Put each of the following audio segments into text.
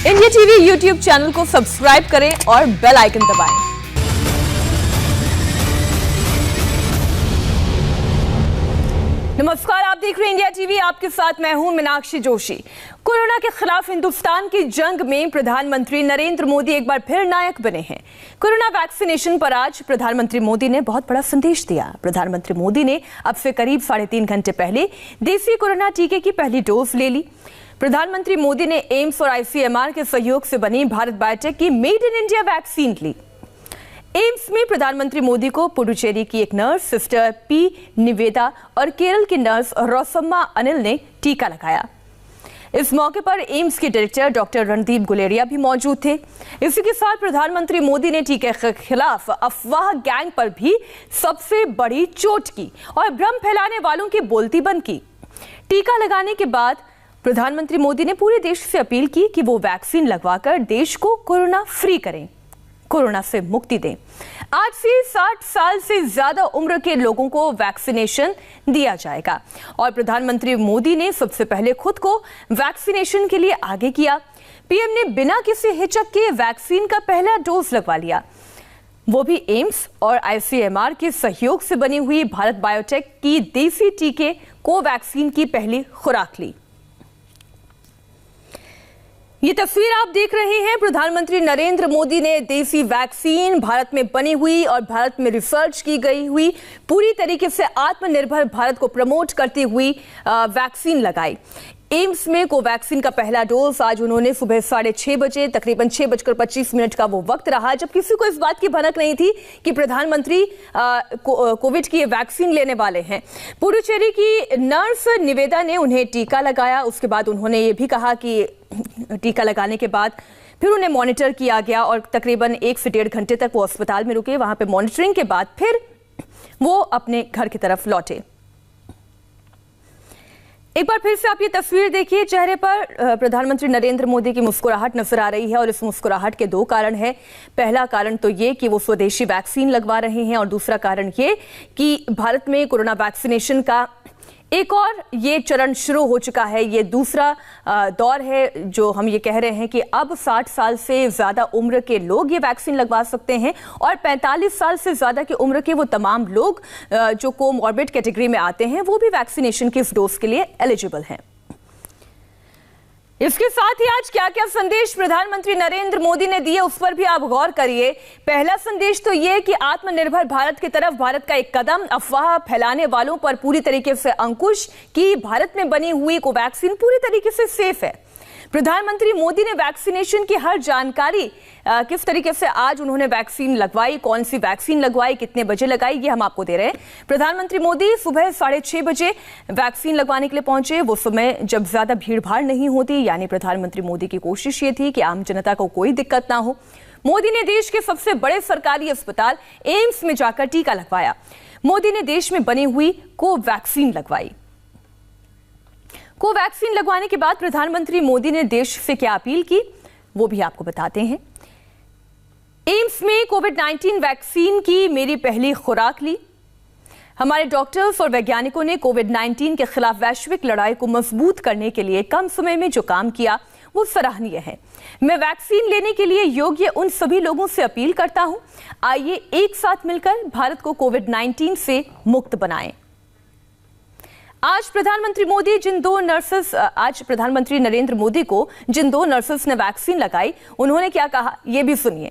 India TV YouTube channel को subscribe करें और बेल आइकन दबाएं। नमस्कार, आप देख रहे हैं इंडिया टीवी। आपके साथ मैं हूं मीनाक्षी जोशी। कोरोना के खिलाफ हिंदुस्तान की जंग में प्रधानमंत्री नरेंद्र मोदी एक बार फिर नायक बने हैं। कोरोना वैक्सीनेशन पर आज प्रधानमंत्री मोदी ने बहुत बड़ा संदेश दिया। प्रधानमंत्री मोदी ने अब से करीब 3.5 घंटे पहले देसी कोरोना टीके की पहली डोज ले ली। प्रधानमंत्री मोदी ने एम्स और आईसीएमआर के सहयोग से बनी भारत बायोटेक की मेड इन इंडिया वैक्सीन ली। एम्स में प्रधानमंत्री मोदी को पुडुचेरी की एक नर्स सिस्टर पी निवेदा और केरल की नर्स रोसम्मा अनिल ने टीका लगाया। इस मौके पर एम्स के डायरेक्टर डॉक्टर रणदीप गुलेरिया भी मौजूद थे। इसी के साथ प्रधानमंत्री मोदी ने टीके के खिलाफ अफवाह गैंग पर भी सबसे बड़ी चोट की और भ्रम फैलाने वालों की बोलती बंद की। टीका लगाने के बाद प्रधानमंत्री मोदी ने पूरे देश से अपील की कि वो वैक्सीन लगवाकर देश को कोरोना फ्री करें, कोरोना से मुक्ति दें। आज से 60 साल से ज्यादा उम्र के लोगों को वैक्सीनेशन दिया जाएगा और प्रधानमंत्री मोदी ने सबसे पहले खुद को वैक्सीनेशन के लिए आगे किया। पीएम ने बिना किसी हिचक के वैक्सीन का पहला डोज लगवा लिया, वो भी एम्स और आईसीएमआर के सहयोग से बनी हुई भारत बायोटेक की देसी टीके कोवैक्सीन की पहली खुराक ली। ये तस्वीर आप देख रहे हैं, प्रधानमंत्री नरेंद्र मोदी ने देसी वैक्सीन भारत में बनी हुई और भारत में रिसर्च की गई हुई पूरी तरीके से आत्मनिर्भर भारत को प्रमोट करती हुई वैक्सीन लगाई। एम्स में कोवैक्सीन का पहला डोज आज उन्होंने सुबह 6:30 बजे, तकरीबन 6:25 का वो वक्त रहा जब किसी को इस बात की भनक नहीं थी कि प्रधानमंत्री कोविड की वैक्सीन लेने वाले हैं। पुडुचेरी की नर्स निवेदा ने उन्हें टीका लगाया। उसके बाद उन्होंने ये भी कहा कि टीका लगाने के बाद फिर उन्हें मॉनिटर किया गया और तकरीबन 1 से 1.5 घंटे तक वो अस्पताल में रुके। वहां पे मॉनिटरिंग के बाद फिर वो अपने घर की तरफ लौटे। एक बार फिर से आप ये तस्वीर देखिए, चेहरे पर प्रधानमंत्री नरेंद्र मोदी की मुस्कुराहट नजर आ रही है और इस मुस्कुराहट के 2 कारण हैं। पहला कारण तो ये कि वो स्वदेशी वैक्सीन लगवा रहे हैं और दूसरा कारण ये कि भारत में कोरोना वैक्सीनेशन का एक और ये चरण शुरू हो चुका है। ये दूसरा दौर है जो हम ये कह रहे हैं कि अब 60 साल से ज्यादा उम्र के लोग ये वैक्सीन लगवा सकते हैं और 45 साल से ज्यादा की उम्र के वो तमाम लोग जो कोमॉर्बिड कैटेगरी में आते हैं वो भी वैक्सीनेशन की इस डोज के लिए एलिजिबल हैं। इसके साथ ही आज क्या क्या संदेश प्रधानमंत्री नरेंद्र मोदी ने दिए उस पर भी आप गौर करिए। पहला संदेश तो ये कि आत्मनिर्भर भारत की तरफ भारत का एक कदम, अफवाह फैलाने वालों पर पूरी तरीके से अंकुश कि भारत में बनी हुई कोवैक्सीन पूरी तरीके से सेफ है। प्रधानमंत्री मोदी ने वैक्सीनेशन की हर जानकारी किस तरीके से आज उन्होंने वैक्सीन लगवाई, कौन सी वैक्सीन लगवाई, कितने बजे लगाई, ये हम आपको दे रहे हैं। प्रधानमंत्री मोदी सुबह 6:30 बजे वैक्सीन लगवाने के लिए पहुंचे। वो समय जब ज्यादा भीड़ भाड़ नहीं होती, यानी प्रधानमंत्री मोदी की कोशिश ये थी कि आम जनता को कोई दिक्कत ना हो। मोदी ने देश के सबसे बड़े सरकारी अस्पताल एम्स में जाकर टीका लगवाया। मोदी ने देश में बनी हुई कोवैक्सीन लगवाई। कोवैक्सीन लगवाने के बाद प्रधानमंत्री मोदी ने देश से क्या अपील की वो भी आपको बताते हैं। एम्स में कोविड-19 वैक्सीन की मेरी पहली खुराक ली। हमारे डॉक्टर्स और वैज्ञानिकों ने कोविड-19 के खिलाफ वैश्विक लड़ाई को मजबूत करने के लिए कम समय में जो काम किया वो सराहनीय है। मैं वैक्सीन लेने के लिए योग्य उन सभी लोगों से अपील करता हूं, आइए एक साथ मिलकर भारत को कोविड-19 से मुक्त बनाएं। आज प्रधानमंत्री नरेंद्र मोदी को जिन 2 नर्सेस ने वैक्सीन लगाई उन्होंने क्या कहा ये भी सुनिए।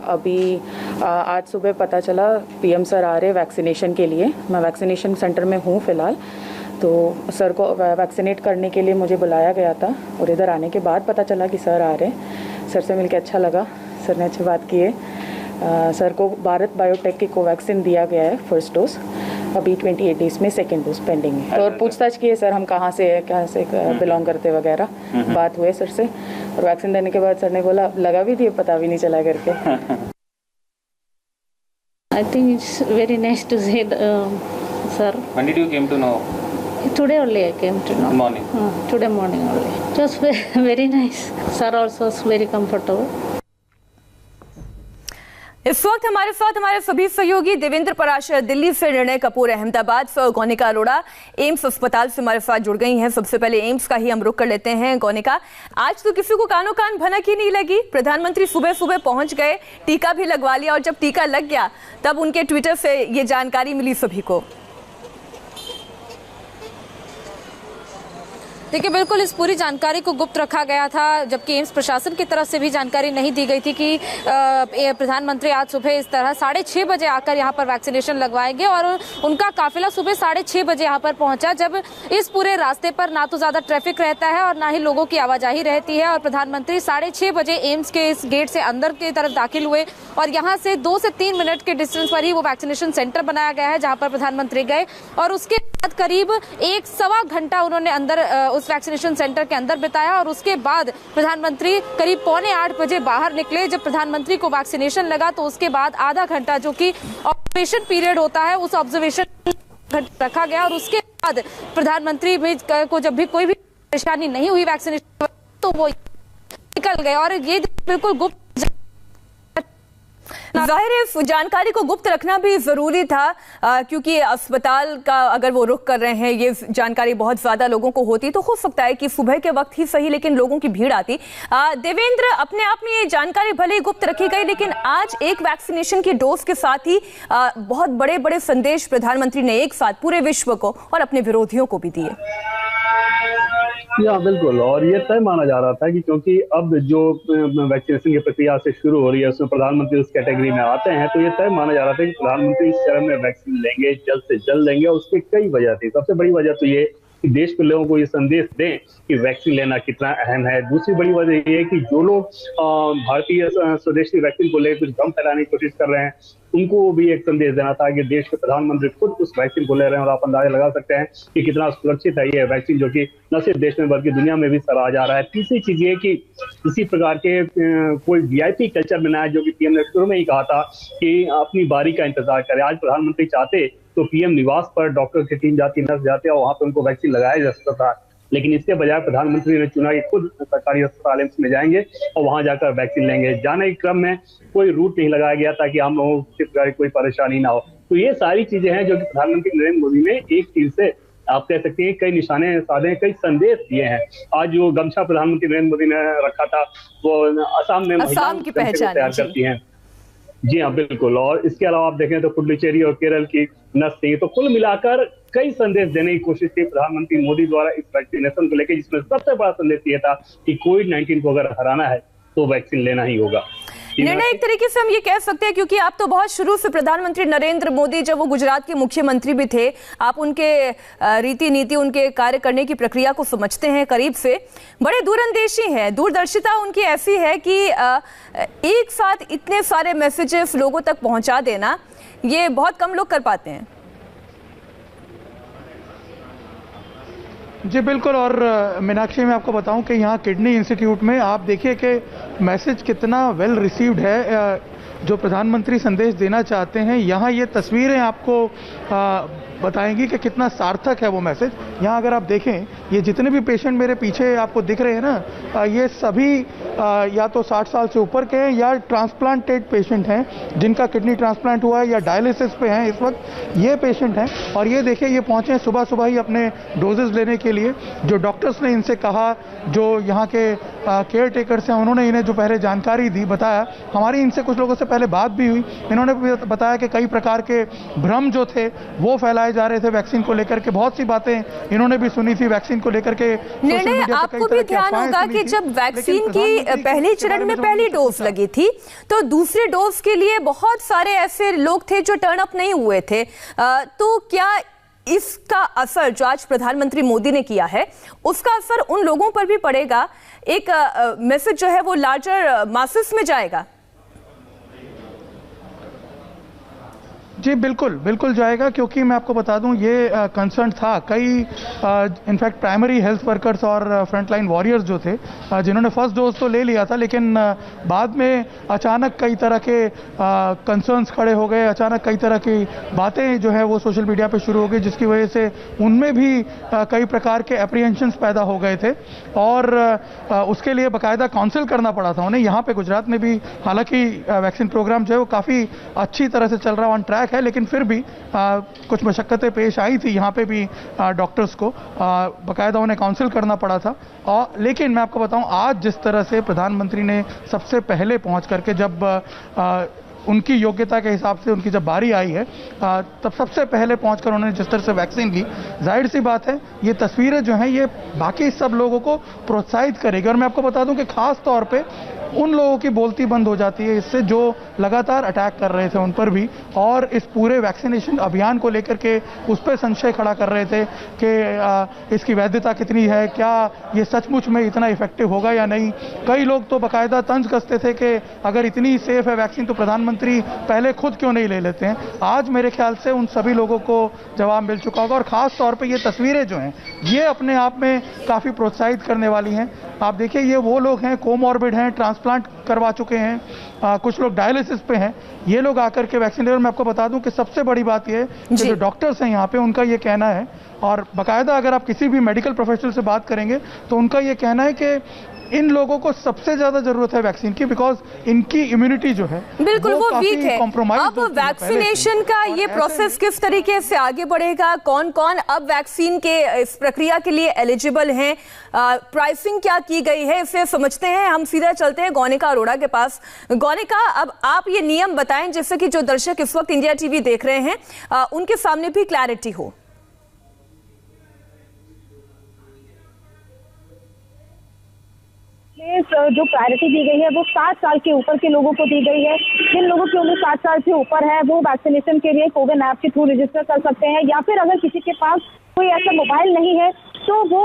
अभी आज सुबह पता चला पीएम सर आ रहे वैक्सीनेशन के लिए। मैं वैक्सीनेशन सेंटर में हूँ फिलहाल, तो सर को वैक्सीनेट करने के लिए मुझे बुलाया गया था और इधर आने के बाद पता चला कि सर आ रहे हैं। सर से मिलकर अच्छा लगा, सर ने अच्छी बात की है। सर को भारत बायोटेक की कोवैक्सीन दिया गया है फर्स्ट डोज, अभी 28 डेज में सेकेंड डोज पेंडिंग है। और पूछताछ की है सर हम कहाँ से बिलोंग करते वगैरह, बात हुए सर से। और वैक्सीन देने के बाद सर ने बोला लगा भी दिए, पता भी नहीं चला करके। I think it's very nice to see sir. When did you came to know? Today only I came to know. Morning. Today morning only. It was very nice. Sir also was very comfortable. इस वक्त हमारे साथ हमारे सभी सहयोगी देवेंद्र पराशर दिल्ली से, निर्णय कपूर अहमदाबाद से, गौनिका अरोड़ा एम्स अस्पताल से हमारे साथ जुड़ गई हैं। सबसे पहले एम्स का ही हम रुख कर लेते हैं। गौनिका, आज तो किसी को कानो कान भनक ही नहीं लगी। प्रधानमंत्री सुबह सुबह पहुंच गए, टीका भी लगवा लिया और जब टीका लग गया तब उनके ट्विटर से ये जानकारी मिली सभी को। देखिए, बिल्कुल इस पूरी जानकारी को गुप्त रखा गया था, जबकि एम्स प्रशासन की तरफ से भी जानकारी नहीं दी गई थी कि प्रधानमंत्री आज सुबह इस तरह 6:30 बजे आकर यहाँ पर वैक्सीनेशन लगवाएंगे। और उनका काफिला सुबह 6:30 बजे यहाँ पर पहुंचा, जब इस पूरे रास्ते पर ना तो ज्यादा ट्रैफिक रहता है और ना ही लोगों की आवाजाही रहती है। और प्रधानमंत्री 6:30 बजे एम्स के इस गेट से अंदर की तरफ दाखिल हुए और यहाँ से 2 से 3 मिनट के डिस्टेंस पर ही वो वैक्सीनेशन सेंटर बनाया गया है जहाँ पर प्रधानमंत्री गए। और उसके बाद करीब 1-1.25 घंटा उन्होंने अंदर उस वैक्सीनेशन सेंटर के अंदर बिताया और उसके बाद प्रधानमंत्री करीब 7:45 बजे बाहर निकले। जब प्रधानमंत्री को वैक्सीनेशन लगा तो उसके बाद आधा घंटा, जो कि ऑब्जर्वेशन पीरियड होता है, उस ऑब्जर्वेशन रखा गया। और उसके बाद प्रधानमंत्री को जब भी कोई भी परेशानी नहीं हुई वैक्सीनेशन तो वो निकल गए। और ये बिल्कुल गुप्त, जाहिर है इस जानकारी को गुप्त रखना भी जरूरी था, क्योंकि अस्पताल का अगर वो रुख कर रहे हैं, ये जानकारी बहुत ज्यादा लोगों को होती तो हो सकता है कि सुबह के वक्त ही सही लेकिन लोगों की भीड़ आती। देवेंद्र, अपने आप में ये जानकारी भले ही गुप्त रखी गई, लेकिन आज एक वैक्सीनेशन की डोज के साथ ही बहुत बड़े बड़े संदेश प्रधानमंत्री ने एक साथ पूरे विश्व को और अपने विरोधियों को भी दिए। बिल्कुल, और ये तय माना जा रहा था कि क्योंकि अब जो वैक्सीनेशन की प्रक्रिया से शुरू हो रही है उसमें प्रधानमंत्री उस कैटेगरी में आते हैं, तो ये तय माना जा रहा था कि प्रधानमंत्री इस चरण में वैक्सीन लेंगे, जल्द से जल्द लेंगे। और उसकी कई वजह थी। सबसे बड़ी वजह तो ये कि देश के लोगों को ये संदेश दें कि वैक्सीन लेना कितना अहम है। दूसरी बड़ी वजह ये है कि जो लोग भारतीय स्वदेशी वैक्सीन को लेकर कुछ भ्रम फैलाने की कोशिश कर रहे हैं, उनको भी एक संदेश देना था कि देश के प्रधानमंत्री खुद उस वैक्सीन को ले रहे हैं। और आप अंदाजा लगा सकते हैं कि कितना सुरक्षित है ये वैक्सीन, जो कि न सिर्फ देश में बल्कि दुनिया में भी सराहा जा रहा है। तीसरी चीज ये कि इसी प्रकार के कोई वीआईपी कल्चर बनाया, जो कि पीएम ने शुरू में ही कहा था कि अपनी बारी का इंतजार करें। आज प्रधानमंत्री चाहते तो पीएम निवास पर डॉक्टर की टीम जाती, नर्स जाते और वहां पर उनको वैक्सीन लगाया जा सकता था, लेकिन इसके बजाय प्रधानमंत्री ने चुना कि खुद सरकारी अस्पताल एम्स में जाएंगे और वहां जाकर वैक्सीन लेंगे। जाने के क्रम में कोई रूट नहीं लगाया गया ताकि हम लोगों को कोई परेशानी ना हो। तो ये सारी चीजें हैं जो कि प्रधानमंत्री नरेंद्र मोदी ने एक चीज से, आप कह सकते हैं, कई निशाने साधे, कई संदेश दिए हैं। आज जो गमछा प्रधानमंत्री नरेंद्र मोदी ने रखा था वो असम में असम की पहचान तैयार करती हैं। जी हाँ, बिल्कुल। और इसके अलावा आप देखें तो पुडुचेरी और केरल की नस थी। तो कुल मिलाकर कई संदेश देने की कोशिश की प्रधानमंत्री मोदी द्वारा इस वैक्सीनेशन को लेकर, जिसमें सबसे बड़ा संदेश ये था कि कोविड-19 को अगर हराना है तो वैक्सीन लेना ही होगा। निर्णय एक तरीके से हम ये कह सकते हैं, क्योंकि आप तो बहुत शुरू से प्रधानमंत्री नरेंद्र मोदी, जब वो गुजरात के मुख्यमंत्री भी थे, आप उनके रीति नीति, उनके कार्य करने की प्रक्रिया को समझते हैं करीब से। बड़े दूरंदेशी हैं, दूरदर्शिता उनकी ऐसी है कि एक साथ इतने सारे मैसेजेस लोगों तक पहुंचा देना ये बहुत कम लोग कर पाते हैं। जी बिल्कुल। और मीनाक्षी, मैं आपको बताऊं कि यहाँ किडनी इंस्टीट्यूट में आप देखिए कि मैसेज कितना वेल रिसीव्ड है जो प्रधानमंत्री संदेश देना चाहते हैं। यहाँ ये तस्वीरें आपको बताएंगी कि कितना सार्थक है वो मैसेज। यहाँ अगर आप देखें, ये जितने भी पेशेंट मेरे पीछे आपको दिख रहे हैं ना, ये सभी या तो 60 साल से ऊपर के हैं या ट्रांसप्लांटेड पेशेंट हैं, जिनका किडनी ट्रांसप्लांट हुआ है या डायलिसिस पे हैं इस वक्त, ये पेशेंट हैं। और ये देखिए, ये पहुंचे सुबह सुबह ही अपने डोजेज लेने के लिए। जो डॉक्टर्स ने इनसे कहा, जो यहाँ के केयर टेकर्स हैं, उन्होंने इन्हें जो पहले जानकारी दी, बताया। हमारी इनसे कुछ लोगों से पहले बात भी हुई, इन्होंने भी बताया कि कई प्रकार के भ्रम जो थे वो फैलाए जा रहे थे वैक्सीन को लेकर के। बहुत सी बातें इन्होंने भी सुनी थी वैक्सीन को लेकर के। निर्णय आपको भी ध्यान होगा कि जब वैक्सीन की पहले चरण में पहली डोज लगी थी तो दूसरे डोज के लिए बहुत सारे ऐसे लोग थे जो टर्न अप नहीं हुए थे। तो क्या इसका असर जो आज प्रधानमंत्री मोदी ने किया है, उसका असर उन लोगों पर भी पड़ेगा? एक मैसेज जो है वो लार्जर मासेस में जाएगा? जी बिल्कुल जाएगा, क्योंकि मैं आपको बता दूं ये कंसर्न था कई इनफैक्ट प्राइमरी हेल्थ वर्कर्स और फ्रंटलाइन वॉरियर्स जो थे जिन्होंने फर्स्ट डोज तो ले लिया था, लेकिन बाद में अचानक कई तरह के कंसर्न्स खड़े हो गए, अचानक कई तरह की बातें जो है वो सोशल मीडिया पे शुरू हो गई, जिसकी वजह से उनमें भी कई प्रकार के एप्रीहेंशंस पैदा हो गए थे और उसके लिए बाकायदा काउंसिल करना पड़ा था उन्हें। यहाँ पे गुजरात में भी हालांकि वैक्सीन प्रोग्राम जो है वो काफ़ी अच्छी तरह से चल रहा है, ऑन ट्रैक है, लेकिन फिर भी कुछ मशक्क़तें पेश आई थी यहाँ पे भी डॉक्टर्स को बाकायदा उन्हें काउंसिल करना पड़ा था। और लेकिन मैं आपको बताऊं आज जिस तरह से प्रधानमंत्री ने सबसे पहले पहुंच करके जब उनकी योग्यता के हिसाब से उनकी जब बारी आई है तब सबसे पहले पहुंचकर उन्होंने जिस तरह से वैक्सीन ली, जाहिर सी बात है ये तस्वीरें जो हैं ये बाकी सब लोगों को प्रोत्साहित करेगी। और मैं आपको बता दूं कि खास तौर पे उन लोगों की बोलती बंद हो जाती है इससे जो लगातार अटैक कर रहे थे उन पर भी, और इस पूरे वैक्सीनेशन अभियान को लेकर के उस पर संशय खड़ा कर रहे थे कि इसकी वैधता कितनी है, क्या ये सचमुच में इतना इफेक्टिव होगा या नहीं। कई लोग तो बाकायदा तंज कसते थे कि अगर इतनी सेफ है वैक्सीन तो प्रधानमंत्री पहले खुद क्यों नहीं ले लेते हैं। आज मेरे ख्याल से उन सभी लोगों को जवाब मिल चुका होगा और ख़ास तौर पर ये तस्वीरें जो हैं ये अपने आप में काफ़ी प्रोत्साहित करने वाली हैं। आप देखिए ये वो लोग हैं कोमॉर्बिड हैं, ट्रांसप्लांट करवा चुके हैं, कुछ लोग डायलिसिस पे हैं, ये लोग आकर के वैक्सीन ले। और मैं आपको बता दूं कि सबसे बड़ी बात ये है कि जो डॉक्टर्स हैं यहाँ पे उनका ये कहना है, और बाकायदा अगर आप किसी भी मेडिकल प्रोफेशनल से बात करेंगे तो उनका ये कहना है कि इन लोगों को सबसे ज्यादा जरूरत है वैक्सीन की, बिकॉज इनकी इम्यूनिटी जो है बिल्कुल वो वीक है। अब वैक्सीनेशन का ये प्रोसेस किस तरीके से आगे बढ़ेगा, कौन कौन अब वैक्सीन के इस प्रक्रिया के लिए एलिजिबल हैं, प्राइसिंग क्या की गई है, इसे समझते हैं। हम सीधा चलते हैं गौनिका अरोड़ा के पास। गौनिका, अब आप ये नियम बताएं जिससे कि जो दर्शक इस वक्त इंडिया टीवी देख रहे हैं उनके सामने भी क्लैरिटी हो। जो प्रायोरिटी दी गई है वो 60 साल के ऊपर के लोगों को दी गई है। जिन लोगों की उम्र 60 साल से ऊपर है वो वैक्सीनेशन के लिए कोविन ऐप के थ्रू रजिस्टर कर सकते हैं, या फिर अगर किसी के पास कोई ऐसा मोबाइल नहीं है तो वो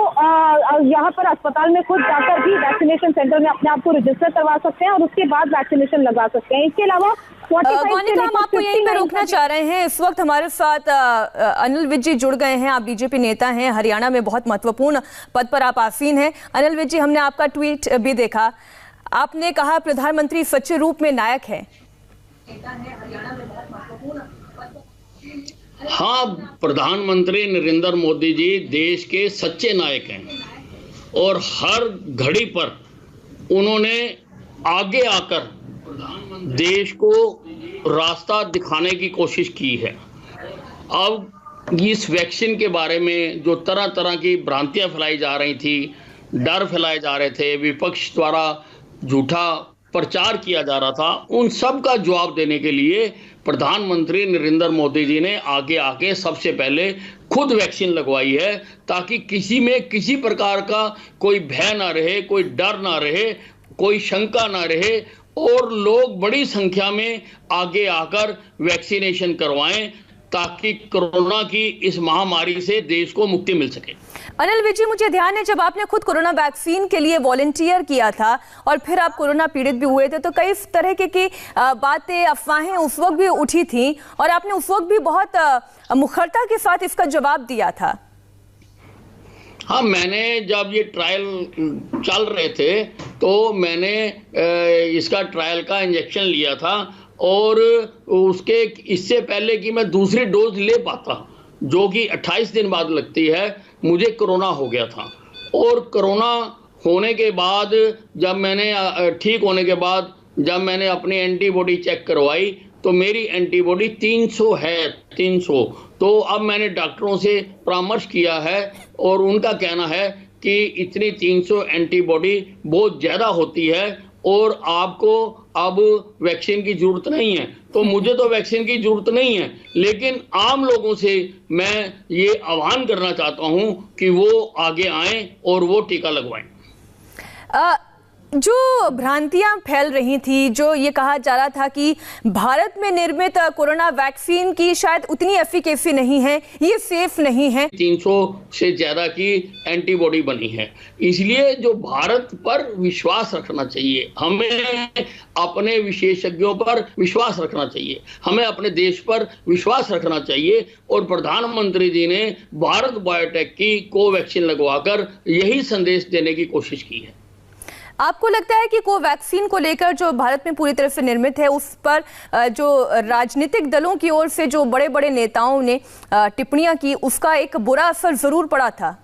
यहाँ पर अस्पताल में खुद जाकर भी वैक्सीनेशन सेंटर में अपने आप को रजिस्टर करवा सकते हैं और उसके बाद वैक्सीनेशन लगवा सकते हैं। इसके अलावा गौनिका, हम आपको यहीं पे रोकना चाह रहे हैं। इस वक्त हमारे साथ अनिल विज जी जुड़ गए हैं। आप बीजेपी नेता हैं, हरियाणा में बहुत महत्वपूर्ण पद पर आप आसीन हैं। अनिल विज जी, हमने आपका ट्वीट भी देखा, आपने कहा प्रधानमंत्री सच्चे रूप में नायक है। हाँ, प्रधानमंत्री नरेंद्र मोदी जी देश के सच्चे नायक हैं और हर घड़ी पर उन्होंने आगे आकर देश को रास्ता दिखाने की कोशिश की है। अब इस वैक्सीन के बारे में जो तरह तरह की भ्रांतियां फैलाई जा रही थी, डर फैलाए जा रहे थे, विपक्ष द्वारा झूठा प्रचार किया जा रहा था, उन सब का जवाब देने के लिए प्रधानमंत्री नरेंद्र मोदी जी ने आगे आके सबसे पहले खुद वैक्सीन लगवाई है, ताकि किसी में किसी प्रकार का कोई भय ना रहे, कोई डर ना रहे, कोई शंका ना रहे और लोग बड़ी संख्या में आगे आकर वैक्सीनेशन करवाएं ताकि कोरोना की इस महामारी से देश को मुक्ति मिल सके। अनिल विज जी, मुझे ध्यान है जब आपने खुद कोरोना वैक्सीन के लिए वॉलंटियर किया था और फिर आप कोरोना पीड़ित भी हुए थे, तो कई तरह की बातें, अफवाहें उस वक्त भी उठी थी और आपने उस वक्त भी बहुत मुखरता के साथ इसका जवाब दिया था। हाँ, मैंने जब ये ट्रायल चल रहे थे तो मैंने इसका ट्रायल का इंजेक्शन लिया था और उसके इससे पहले कि मैं दूसरी डोज ले पाता, जो कि 28 दिन बाद लगती है, मुझे कोरोना हो गया था। और कोरोना होने के बाद जब मैंने ठीक होने के बाद जब मैंने अपनी एंटीबॉडी चेक करवाई तो मेरी एंटीबॉडी 300 है, 300। तो अब मैंने डॉक्टरों से परामर्श किया है और उनका कहना है कि इतनी 300 एंटीबॉडी बहुत ज़्यादा होती है और आपको अब वैक्सीन की ज़रूरत नहीं है। तो मुझे तो वैक्सीन की ज़रूरत नहीं है, लेकिन आम लोगों से मैं ये आह्वान करना चाहता हूँ कि वो आगे आएं और वो टीका लगवाएं। जो भ्रांतियां फैल रही थी, जो ये कहा जा रहा था कि भारत में निर्मित कोरोना वैक्सीन की शायद उतनी एफिकेसी नहीं है, ये सेफ नहीं है। 300 से ज्यादा की एंटीबॉडी बनी है, इसलिए जो भारत पर विश्वास रखना चाहिए, हमें अपने विशेषज्ञों पर विश्वास रखना चाहिए, हमें अपने देश पर विश्वास रखना चाहिए। और प्रधानमंत्री जी ने भारत बायोटेक की कोवैक्सीन लगवाकर यही संदेश देने की कोशिश की है। आपको लगता है कि कोवैक्सीन को लेकर जो भारत में पूरी तरह से निर्मित है, उस पर जो राजनीतिक दलों की ओर से जो बड़े बड़े नेताओं ने टिप्पणियां की, उसका एक बुरा असर जरूर पड़ा था?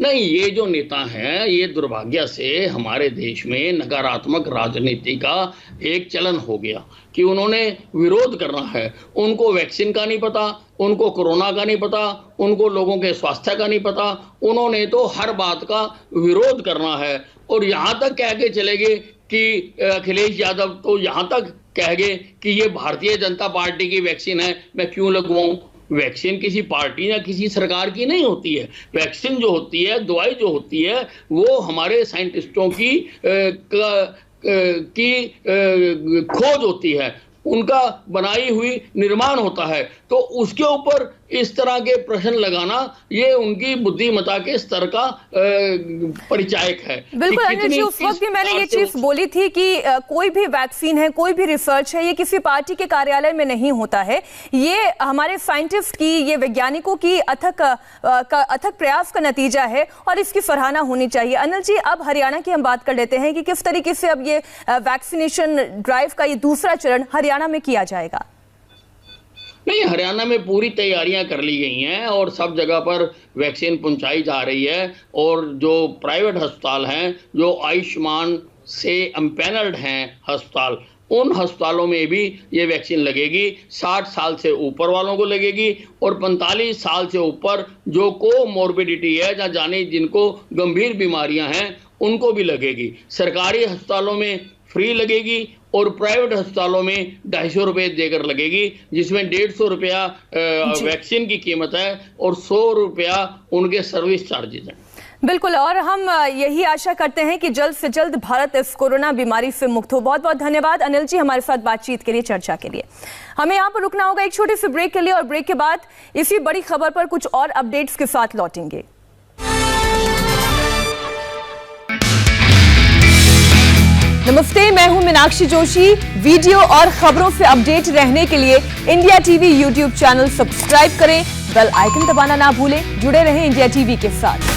नहीं, ये जो नेता हैं, ये दुर्भाग्य से हमारे देश में नकारात्मक राजनीति का एक चलन हो गया कि उन्होंने विरोध करना है। उनको वैक्सीन का नहीं पता, उनको कोरोना का नहीं पता, उनको लोगों के स्वास्थ्य का नहीं पता, उन्होंने तो हर बात का विरोध करना है। और यहाँ तक कह के चले गए कि अखिलेश यादव तो यहाँ तक कह गए कि ये भारतीय जनता पार्टी की वैक्सीन है, मैं क्यों लगवाऊं। वैक्सीन किसी पार्टी या किसी सरकार की नहीं होती है। वैक्सीन जो होती है, दवाई जो होती है, वो हमारे साइंटिस्टों की खोज होती है, उनका बनाई हुई निर्माण होता है। तो उसके ऊपर इस तरह के प्रश्न लगाना, ये उनकी बुद्धिमत्ता के स्तर का परिचायक है। बिल्कुल अनिल जी, उस वक्त भी मैंने ये चीज बोली थी कि कोई भी वैक्सीन है, कोई भी रिसर्च है, ये किसी पार्टी के कार्यालय में नहीं होता है। ये हमारे साइंटिस्ट की, ये वैज्ञानिकों की अथक प्रयास का नतीजा है और इसकी सराहना होनी चाहिए। अनिल जी, अब हरियाणा की हम बात कर लेते हैं कि किस तरीके से अब ये वैक्सीनेशन ड्राइव का ये दूसरा चरण हरियाणा में किया जाएगा। नहीं, हरियाणा में पूरी तैयारियां कर ली गई हैं और सब जगह पर वैक्सीन पहुंचाई जा रही है। और जो प्राइवेट अस्पताल हैं, जो आयुष्मान से एम्पैनल्ड हैं अस्पताल, उन अस्पतालों में भी ये वैक्सीन लगेगी। 60 साल से ऊपर वालों को लगेगी और 45 साल से ऊपर जो कोमॉर्बिडिटी है, या जाने जिनको गंभीर बीमारियां हैं, उनको भी लगेगी। सरकारी अस्पतालों में फ्री लगेगी और प्राइवेट अस्पतालों में 250 रुपये देकर लगेगी, जिसमें 150 रुपया वैक्सीन की कीमत है और 100 रुपया उनके सर्विस चार्जेज हैं। बिल्कुल, और हम यही आशा करते हैं कि जल्द से जल्द भारत इस कोरोना बीमारी से मुक्त हो। बहुत बहुत धन्यवाद अनिल जी हमारे साथ बातचीत के लिए, चर्चा के लिए। हमें यहाँ पर रुकना होगा एक छोटे से ब्रेक के लिए, और ब्रेक के बाद इसी बड़ी खबर पर कुछ और अपडेट्स के साथ लौटेंगे। नमस्ते, मैं हूं मीनाक्षी जोशी। वीडियो और खबरों से अपडेट रहने के लिए India TV YouTube channel subscribe करें, बेल आइकन दबाना ना भूलें। जुड़े रहें इंडिया टीवी के साथ।